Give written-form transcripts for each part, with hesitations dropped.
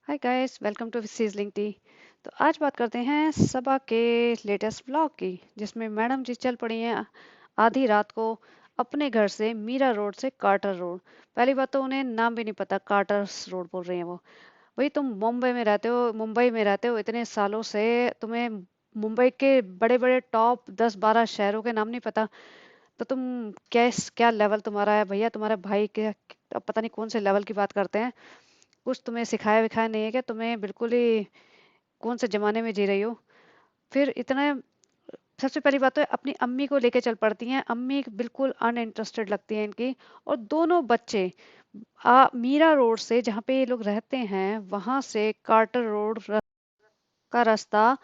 Hi guys, welcome to sizzling tea. तो आज बात करते हैं सबा के लेटेस्ट व्लॉग की, जिसमें मैडम जी चल पड़ी हैं आधी रात को अपने घर से मीरा रोड से कार्टर रोड। पहली बात तो उन्हें नाम भी नहीं पता, कार्टर्स रोड बोल रही हैं वो। भाई तुम मुंबई में रहते हो इतने सालों से, तुम्हें मुंबई के बड़े बड़े टॉप 10-12 शहरों के नाम नहीं पता? तो तुम क्या लेवल तुम्हारा है भैया? तुम्हारे भाई के अब पता नहीं कौन से लेवल की बात करते हैं। कुछ तुम्हें सिखाया विखाया नहीं है क्या? तुम्हें बिल्कुल ही कौन से जमाने में जी रही हो? फिर इतना सबसे पहली बात तो है, अपनी अम्मी को लेके चल पड़ती हैं। अम्मी बिल्कुल अनइंटरेस्टेड लगती है इनकी। और दोनों बच्चे मीरा रोड से, जहाँ पे ये लोग रहते हैं, वहां से कार्टर रोड का रास्ता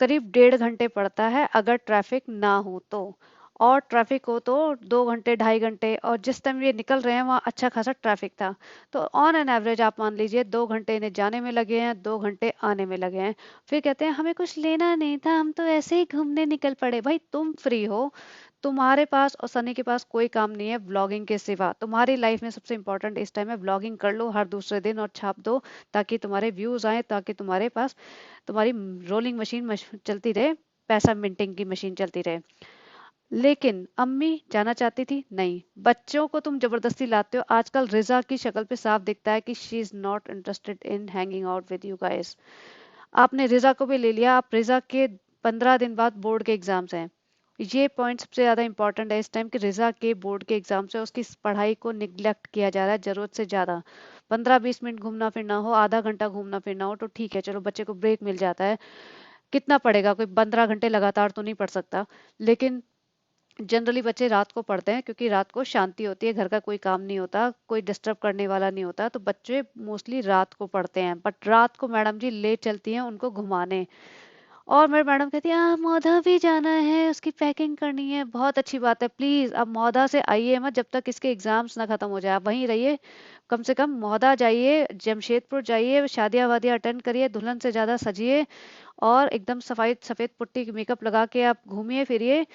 करीब 1.5 घंटे पड़ता है अगर ट्रैफिक ना हो तो। और ट्रैफिक हो तो 2 घंटे 2.5 घंटे, और जिस टाइम ये निकल रहे हैं वहाँ अच्छा खासा ट्रैफिक था। तो ऑन एन एवरेज आप मान लीजिए 2 घंटे इन्हें जाने में लगे हैं, 2 घंटे आने में लगे हैं। फिर कहते हैं हमें कुछ लेना नहीं था, हम तो ऐसे ही घूमने निकल पड़े। भाई तुम फ्री हो, तुम्हारे पास और सनी के पास कोई काम नहीं है व्लॉगिंग के सिवा। तुम्हारी लाइफ में सबसे इंपॉर्टेंट इस टाइम है व्लॉगिंग कर लो हर दूसरे दिन और छाप दो, ताकि तुम्हारे व्यूज आए, ताकि तुम्हारे पास तुम्हारी रोलिंग मशीन चलती रहे, पैसा मिंटिंग की मशीन चलती रहे। लेकिन अम्मी जाना चाहती थी नहीं। बच्चों को तुम जबरदस्ती लाते हो। आजकल रिजा की शक्ल पे साफ दिखता है कि she is not interested in hanging out with you guys. आपने रिजा को भी ले लिया। आप रिजा के 15 दिन बाद बोर्ड के एग्जाम्स हैं। ये पॉइंट सबसे ज्यादा इंपॉर्टेंट है इस टाइम कि रिजा के बोर्ड के एग्जाम्स है, उसकी पढ़ाई को निग्लेक्ट किया जा रहा है जरूरत से ज्यादा। 15-20 मिनट घूमना फिरना हो, आधा घंटा घूमना फिरना हो तो ठीक है, चलो बच्चे को ब्रेक मिल जाता है। कितना पढ़ेगा? कोई 15 घंटे लगातार तो नहीं पढ़ सकता। लेकिन जनरली बच्चे रात को पढ़ते हैं क्योंकि रात को शांति होती है, घर का कोई काम नहीं होता, कोई डिस्टर्ब करने वाला नहीं होता, तो बच्चे मोस्टली रात को पढ़ते हैं। बट रात को मैडम जी ले चलती हैं उनको घुमाने। और मेरी मैडम कहती है मौधा भी जाना है, उसकी पैकिंग करनी है। बहुत अच्छी बात है, प्लीज अब मौधा से आइए मत जब तक इसके एग्जाम्स ना खत्म हो जाए। आप वहीं रहिए, कम से कम मौधा जाइए, जमशेदपुर जाइए, शादियां वादियां अटेंड करिए, दुल्हन से ज्यादा सजिए और एकदम सफाई सफेद पुट्टी मेकअप लगा के आप घूमिए फिरिए।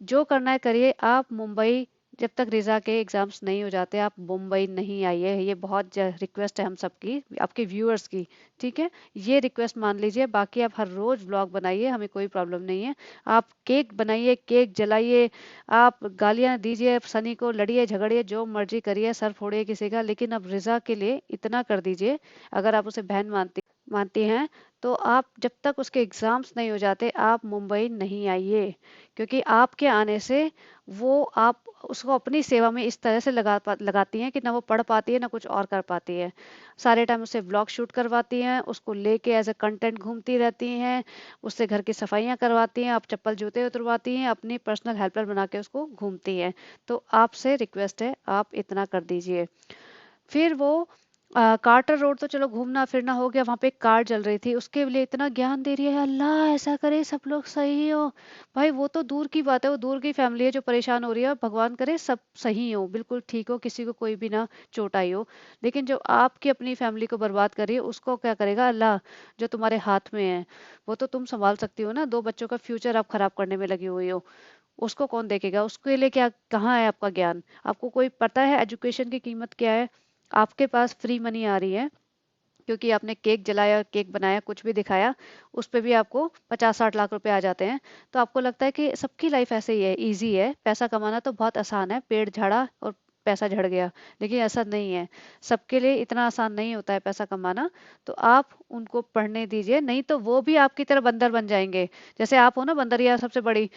जो करना है करिए। आप मुंबई जब तक रिजा के एग्जाम्स नहीं हो जाते, आप मुंबई नहीं आइए। ये बहुत रिक्वेस्ट है हम सबकी, आपके व्यूअर्स की। ठीक है, ये रिक्वेस्ट मान लीजिए। बाकी आप हर रोज व्लॉग बनाइए, हमें कोई प्रॉब्लम नहीं है। आप केक बनाइए, केक जलाइए, आप गालियां दीजिए सनी को, लड़िए झगड़िए, जो मर्जी करिए, सर फोड़िए किसी का, लेकिन अब रिजा के लिए इतना कर दीजिए। अगर आप उसे बहन मानती हैं तो आप जब तक उसके एग्जाम्स नहीं हो जाते आप मुंबई नहीं आइए। क्योंकि आपके आने से वो आप उसको अपनी सेवा में इस तरह से लगाती हैं कि ना वो पढ़ पाती है ना कुछ और कर पाती है। सारे टाइम उससे ब्लॉग शूट करवाती हैं, उसको लेके एज ए कंटेंट घूमती रहती हैं, उससे घर की सफाइयां करवाती हैं, आप चप्पल जूते उतरवाती हैं, अपनी पर्सनल हेल्पर बना के उसको घूमती हैं। तो आपसे रिक्वेस्ट है, आप इतना कर दीजिए। फिर वो कार्टर रोड तो चलो घूमना फिरना हो गया, वहां पे एक कार जल रही थी, उसके लिए इतना ज्ञान दे रही है, अल्लाह ऐसा करे सब लोग सही हो। भाई वो तो दूर की बात है, वो दूर की फैमिली है जो परेशान हो रही है, भगवान करे सब सही हो, बिल्कुल ठीक हो, किसी को कोई भी ना चोट आई हो। लेकिन जो आपकी अपनी फैमिली को बर्बाद कर रही है उसको क्या करेगा अल्लाह? जो तुम्हारे हाथ में है वो तो तुम संभाल सकती हो ना। 2 बच्चों का फ्यूचर आप खराब करने में लगी हुई हो, उसको कौन देखेगा? उसके लिए क्या, कहाँ है आपका ज्ञान? आपको कोई पता है एजुकेशन की कीमत क्या है? आपके पास फ्री मनी आ रही है क्योंकि आपने केक जलाया, केक बनाया, कुछ भी दिखाया, उस पे भी आपको 50-60 लाख रुपए आ जाते हैं। तो आपको लगता है कि सबकी लाइफ ऐसे ही है, इजी है, पैसा कमाना तो बहुत आसान है, पेड़ झाड़ा और पैसा झड़ गया। लेकिन ऐसा नहीं है, सबके लिए इतना आसान नहीं होता है पैसा कमाना। तो आप उनको पढ़ने दीजिए, नहीं तो वो भी आपकी तरह बंदर बन जाएंगे। जैसे आप हो ना बंदरिया सबसे बड़ी,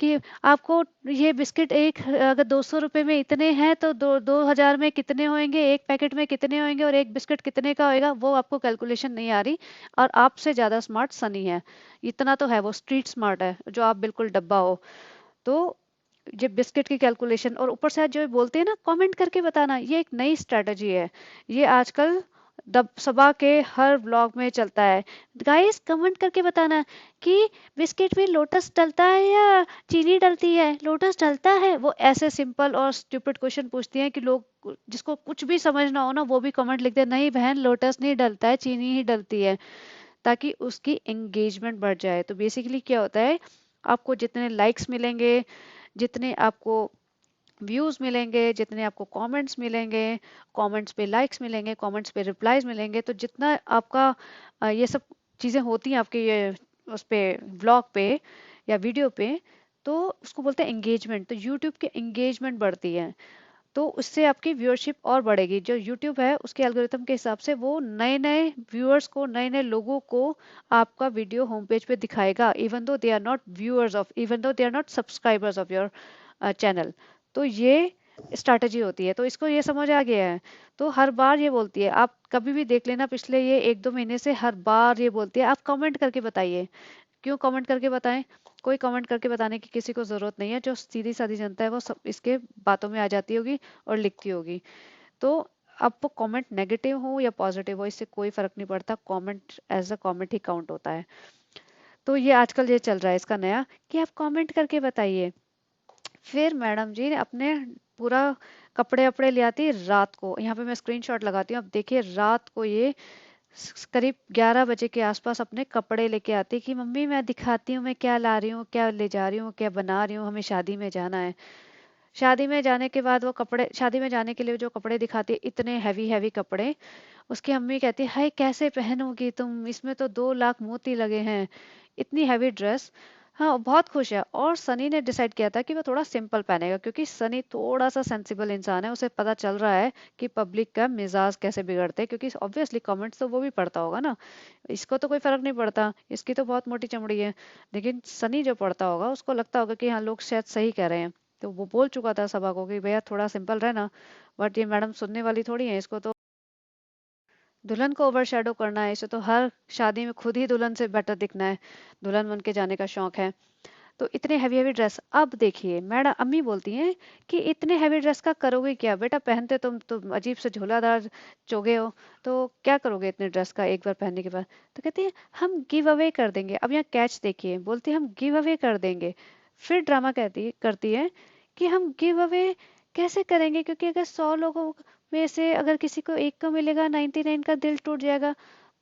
कि आपको ये बिस्किट एक अगर 200 रुपए में इतने हैं तो 2000 में कितने होंगे, एक पैकेट में कितने होंगे और एक बिस्किट कितने का होएगा, वो आपको कैलकुलेशन नहीं आ रही। और आपसे ज्यादा स्मार्ट सनी है, इतना तो है, वो स्ट्रीट स्मार्ट है जो आप बिल्कुल डब्बा हो। तो ये बिस्किट की कैलकुलेशन और ऊपर से जो बोलते हैं ना कमेंट करके बताना, ये एक नई स्ट्रेटजी है। ये आजकल दब सबा के हर व्लॉग में चलता है। गाइस कमेंट करके बताना कि बिस्किट में लोटस डलता है या चीनी डलती है? लोटस डलता है। वो ऐसे सिंपल और स्टूपिड क्वेश्चन पूछती हैं कि लोग जिसको कुछ भी समझ ना हो ना वो भी कमेंट लिख दे, नहीं बहन लोटस नहीं डलता है, चीनी ही डलती है, ताकि उसकी एंगेजमेंट बढ़ जाए। तो बेसिकली क्या होता है, आपको जितने लाइक्स मिलेंगे, जितने आपको व्यूज मिलेंगे, जितने आपको कमेंट्स मिलेंगे, कमेंट्स पे लाइक्स मिलेंगे, कमेंट्स पे रिप्लाईज मिलेंगे, तो जितना आपका ये सब चीजें होती हैं आपके ये उस पे ब्लॉग पे या वीडियो पे, तो उसको बोलते हैं एंगेजमेंट। तो यूट्यूब की एंगेजमेंट बढ़ती है, तो उससे आपकी व्यूअरशिप और बढ़ेगी। जो यूट्यूब है उसके एल्गोरिथम के हिसाब से वो नए नए व्यूअर्स को, नए नए लोगों को आपका वीडियो होम पेज पे दिखाएगा, even though they are not viewers of, even though they are not subscribers of your channel. तो ये स्ट्रैटेजी होती है, तो इसको ये समझ आ गया है। तो हर बार ये बोलती है, आप कभी भी देख लेना पिछले ये 1-2 महीने से हर बार ये बोलती है आप कमेंट करके बताइए। क्यों कमेंट करके बताएं? कोई कमेंट करके बताने की किसी को जरूरत नहीं है। जो सीधी सादी जनता है वो सब इसके बातों में आ जाती होगी और लिखती होगी। तो अब वो कमेंट नेगेटिव हो या पॉजिटिव हो, इससे कोई फर्क नहीं पड़ता, कमेंट एज अ कमेंट ही काउंट होता है। तो ये आजकल ये चल रहा है इसका नया, कि आप कमेंट करके बताइए। फिर मैडम जी ने अपने पूरा कपड़े वपड़े ले आती रात को। यहाँ पे मैं स्क्रीनशॉट लगाती हूँ, अब देखिए रात को ये करीब 11 बजे के आसपास अपने कपड़े लेके आती कि मम्मी मैं दिखाती हूँ मैं क्या ला रही हूँ, क्या ले जा रही हूँ, क्या बना रही हूँ, हमें शादी में जाना है। शादी में जाने के बाद वो कपड़े, शादी में जाने के लिए जो कपड़े दिखाती है इतने हैवी हैवी कपड़े, उसकी अम्मी कहती है हाय कैसे पहनोगी तुम, इसमें तो 2 लाख मोती लगे हैं, इतनी हैवी ड्रेस। हाँ बहुत खुश है। और सनी ने डिसाइड किया था कि वो थोड़ा सिंपल पहनेगा, क्योंकि सनी थोड़ा सा सेंसिबल इंसान है, उसे पता चल रहा है कि पब्लिक का मिजाज कैसे बिगड़ते हैं, क्योंकि ऑब्वियसली कमेंट्स तो वो भी पढ़ता होगा ना। इसको तो कोई फर्क नहीं पड़ता, इसकी तो बहुत मोटी चमड़ी है, लेकिन सनी जो पढ़ता होगा उसको लगता होगा कि हाँ लोग शायद सही कह रहे हैं। तो वो बोल चुका था सभा को कि भैया थोड़ा सिंपल रहना। बट ये मैडम सुनने वाली थोड़ी है, इसको तो दुल्हन को ओवरशैडो करना है, इसे तो हर शादी में खुद ही दुल्हन से बेटर दिखना है, दुल्हन बन के जाने का शौक है। तो इतने हैवी हैवी ड्रेस, अब देखिए मैडम अम्मी बोलती हैं कि इतने हैवी ड्रेस का करोगे क्या बेटा, पहनते तुम अजीब से झोलादार चोगे हो, तो क्या करोगे इतने ड्रेस का एक बार पहनने के बाद। तो कहती है हम गिव अवे कर देंगे। अब यहाँ कैच देखिए, बोलती है हम गिव अवे कर देंगे। फिर ड्रामा कहती करती है कि हम गिव अवे कैसे करेंगे, क्योंकि अगर 100 लोगों में से अगर किसी को एक को मिलेगा 99 का दिल टूट जाएगा।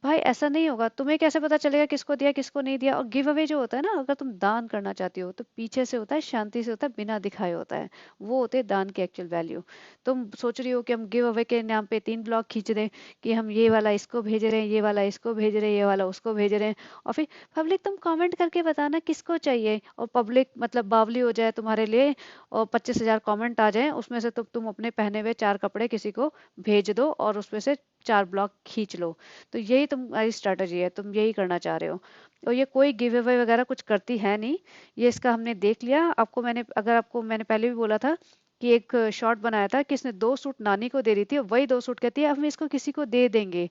भाई ऐसा नहीं होगा, तुम्हें कैसे पता चलेगा किसको दिया किसको नहीं दिया। और गिव अवे जो होता है ना, अगर तुम दान करना चाहती हो तो पीछे से होता है, शांति से होता है, बिना दिखाए होता है। वो होते हैं दान की एक्चुअल वैल्यू। तुम सोच रही हो कि हम गिव अवे के नाम पे 3 ब्लॉग खींच दें, कि हम ये वाला इसको भेज रहे हैं, ये वाला इसको भेज रहे हैं, ये वाला उसको भेज रहे हैं, और फिर पब्लिक तुम कमेंट करके बताना किसको चाहिए, और पब्लिक मतलब बावली हो जाए तुम्हारे लिए, और 25,000 कमेंट आ जाए, उसमें से तो तुम अपने पहने हुए 4 कपड़े किसी को भेज दो और उसमें से 4 ब्लॉग खींच लो। तो यही तुम्हारी स्ट्रैटेजी है, तुम यही करना चाह रहे हो। और ये कोई गिव अवे वगैरह कुछ करती है नहीं, ये इसका हमने देख लिया। आपको मैंने, अगर आपको मैंने पहले भी बोला था कि एक शॉर्ट बनाया था कि इसने 2 सूट नानी को दे दी थी, और वही 2 सूट कहती है अब हम इसको किसी को दे देंगे।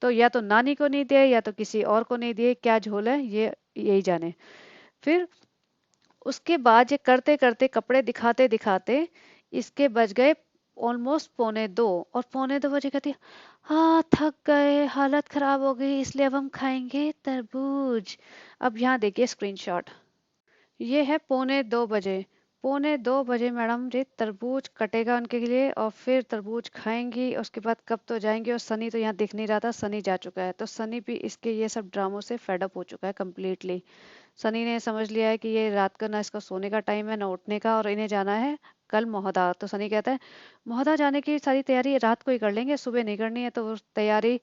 तो या तो नानी को नहीं दिए या तो किसी और को नहीं दिए, क्या झोल है ये यही जाने। फिर उसके बाद ये करते करते कपड़े दिखाते दिखाते इसके बज गए ऑलमोस्ट 1:45, और 1:45 कहती है हाँ थक गए, हालत खराब हो गई, इसलिए अब हम खाएंगे तरबूज। अब यहाँ देखिए स्क्रीनशॉट, ये है 1:45 बजे। 1:45 मैडम जी तरबूज कटेगा उनके लिए, और फिर तरबूज खाएंगी, उसके बाद कब तो जाएंगी। और सनी तो यहाँ दिख नहीं रहा था, सनी जा चुका है। तो सनी भी इसके ये सब ड्रामों से फेड अप हो चुका है कम्प्लीटली। सनी ने समझ लिया है कि ये रात का ना इसका सोने का टाइम है ना उठने का, और इन्हें जाना है कल महोदा। तो सनी कहता है महोदा जाने की सारी तैयारी रात को ही कर लेंगे, सुबह नहीं करनी है। तो वो तैयारी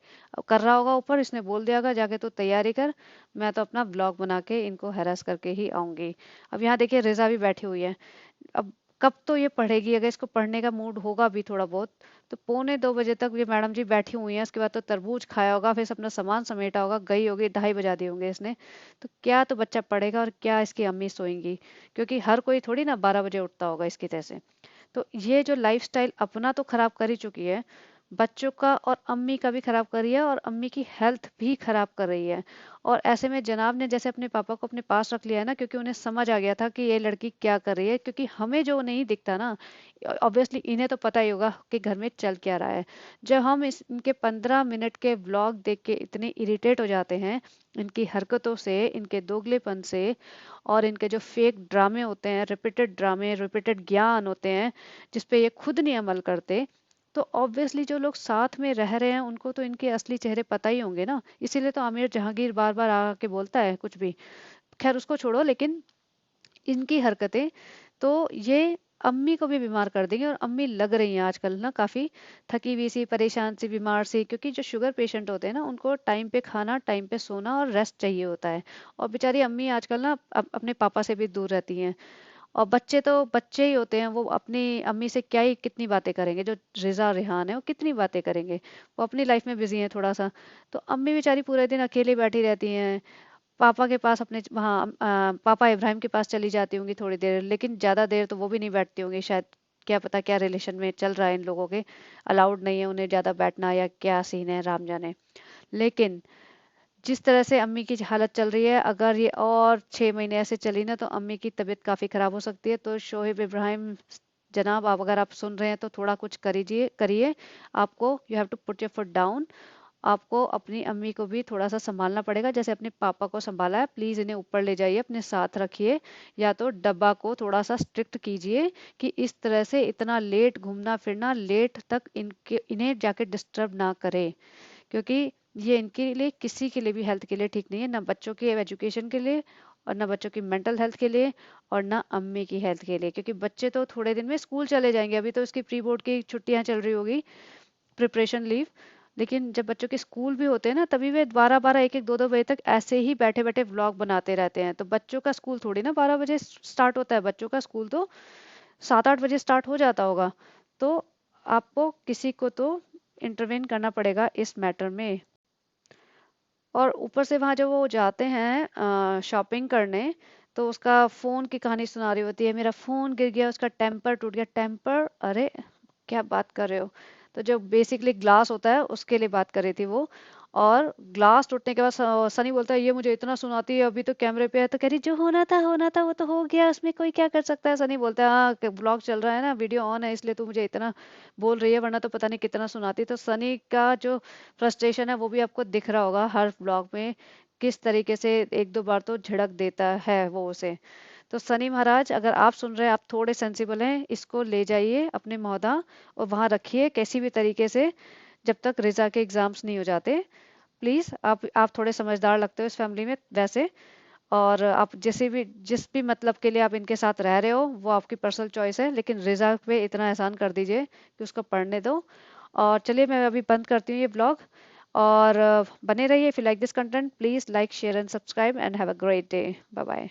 कर रहा होगा ऊपर, इसने बोल दिया होगा जाके तो तैयारी कर, मैं तो अपना ब्लॉग बना के इनको हैरास करके ही आऊंगी। अब यहाँ देखिए रिजा भी बैठी हुई है। अब कब तो ये पढ़ेगी, अगर इसको पढ़ने का मूड होगा भी थोड़ा बहुत, तो 1:45 बजे तक ये मैडम जी बैठी हुई हैं। उसके बाद तो तरबूज खाया होगा, फिर अपना सामान समेटा होगा, गई होगी, 2:30 बजा दिए होंगे इसने। तो क्या तो बच्चा पढ़ेगा और क्या इसकी अम्मी सोएंगी, क्योंकि हर कोई थोड़ी ना 12 बजे उठता होगा इसकी तरह से। तो ये जो लाइफस्टाइल अपना तो खराब कर ही चुकी है, बच्चों का और अम्मी का भी खराब कर रही है, और अम्मी की हेल्थ भी खराब कर रही है। और ऐसे में जनाब ने जैसे अपने पापा को अपने पास रख लिया है ना, क्योंकि उन्हें समझ आ गया था कि ये लड़की क्या कर रही है, क्योंकि हमें जो नहीं दिखता ना, ऑब्वियसली इन्हें तो पता ही होगा कि घर में चल क्या रहा है। जब हम इनके 15 मिनट के व्लॉग देख के इतने इरिटेट हो जाते हैं इनकी हरकतों से, इनके दोगलेपन से, और इनके जो फेक ड्रामे होते हैं, रिपीटेड ड्रामे, रिपीटेड ज्ञान होते हैं जिसपे ये खुद नहीं अमल करते, तो ऑब्वियसली जो लोग साथ में रह रहे हैं उनको तो इनके असली चेहरे पता ही होंगे ना। इसीलिए तो आमिर जहांगीर बार बार आके बोलता है कुछ भी। खैर उसको छोड़ो, लेकिन इनकी हरकतें, तो ये अम्मी को भी बीमार कर देंगे। और अम्मी लग रही हैं आजकल ना काफ़ी थकी हुई सी, परेशान सी, बीमार सी, क्योंकि जो शुगर पेशेंट होते हैं ना उनको टाइम पे खाना, टाइम पे सोना और रेस्ट चाहिए होता है। और बेचारी अम्मी आजकल ना अपने पापा से भी दूर रहती हैं। और बच्चे तो बच्चे ही होते हैं, वो अपनी अम्मी से क्या ही कितनी बातें करेंगे। जो रिजा रेहान है वो कितनी बातें करेंगे, वो अपनी लाइफ में बिजी हैं थोड़ा सा। तो अम्मी बेचारी पूरे दिन अकेले बैठी रहती हैं। पापा के पास अपने वहाँ पापा इब्राहिम के पास चली जाती होंगी थोड़ी देर, लेकिन ज़्यादा देर तो वो भी नहीं बैठती होंगी शायद। क्या पता क्या रिलेशन में चल रहा है इन लोगों के, अलाउड नहीं है उन्हें ज़्यादा बैठना, या क्या सीन है राम जाने। लेकिन जिस तरह से अम्मी की हालत चल रही है, अगर ये और 6 महीने ऐसे चली ना तो अम्मी की तबीयत काफ़ी ख़राब हो सकती है। तो शोहेब इब्राहिम जनाब, आप अगर आप सुन रहे हैं तो थोड़ा कुछ करिए करिए। आपको you have to put your foot down. आपको अपनी अम्मी को भी थोड़ा सा संभालना पड़ेगा, जैसे अपने पापा को संभाला है। प्लीज़ इन्हें ऊपर ले जाइए, अपने साथ रखिए, या तो डब्बा को थोड़ा सा स्ट्रिक्ट कीजिए कि इस तरह से इतना लेट घूमना फिरना, लेट तक इन्हें जाके डिस्टर्ब ना करे। क्योंकि ये इनके लिए, किसी के लिए भी हेल्थ के लिए ठीक नहीं है, ना बच्चों के एजुकेशन के लिए, और ना बच्चों की मेंटल हेल्थ के लिए, और ना अम्मी की हेल्थ के लिए। क्योंकि बच्चे तो थोड़े दिन में स्कूल चले जाएंगे, अभी तो इसकी प्री बोर्ड की छुट्टियां चल रही होगी, प्रिपरेशन लीव। लेकिन जब बच्चों के स्कूल भी होते हैं ना, तभी वे 12-12, 1-1, 2-2 बजे तक ऐसे ही बैठे बैठे व्लॉग बनाते रहते हैं। तो बच्चों का स्कूल थोड़ी ना 12 बजे स्टार्ट होता है, बच्चों का स्कूल तो 7-8 बजे स्टार्ट हो जाता होगा। तो आपको किसी को तो इंटरवेन करना पड़ेगा इस मैटर में। और ऊपर से वहाँ जब वो जाते हैं शॉपिंग करने, तो उसका फोन की कहानी सुना रही होती है, मेरा फोन गिर गया, उसका टेम्पर टूट गया। टेम्पर? अरे क्या बात कर रहे हो। तो जो बेसिकली ग्लास होता है उसके लिए बात कर रही थी वो। और ग्लास टूटने के बाद सनी बोलता है ये मुझे इतना सुनाती है, अभी तो कैमरे पे है। तो कह रही जो होना था वो तो हो गया, उसमें कोई क्या कर सकता है। सनी बोलता है हाँ, ब्लॉग चल रहा है ना, वीडियो ऑन है, इसलिए तू मुझे इतना बोल रही है, वरना तो पता नहीं कितना सुनाती। तो सनी का जो फ्रस्ट्रेशन है वो भी आपको दिख रहा होगा हर ब्लॉग में, किस तरीके से एक दो बार तो झिड़क देता है वो उसे। तो सनी महाराज, अगर आप सुन रहे हैं, आप थोड़े सेंसिबल हैं, इसको ले जाइए अपने मौदा और वहां रखिए किसी भी तरीके से, जब तक रिजा के एग्जाम्स नहीं हो जाते। प्लीज, आप थोड़े समझदार लगते हो इस फैमिली में वैसे। और आप जैसे भी, जिस भी मतलब के लिए आप इनके साथ रह रहे हो, वो आपकी पर्सनल चॉइस है, लेकिन रिजा पे इतना एहसान कर दीजिए कि उसको पढ़ने दो। और चलिए, मैं अभी बंद करती हूँ ये ब्लॉग। और बने रहिए। If you like this content, please like, share and subscribe, and have a great day. Bye bye.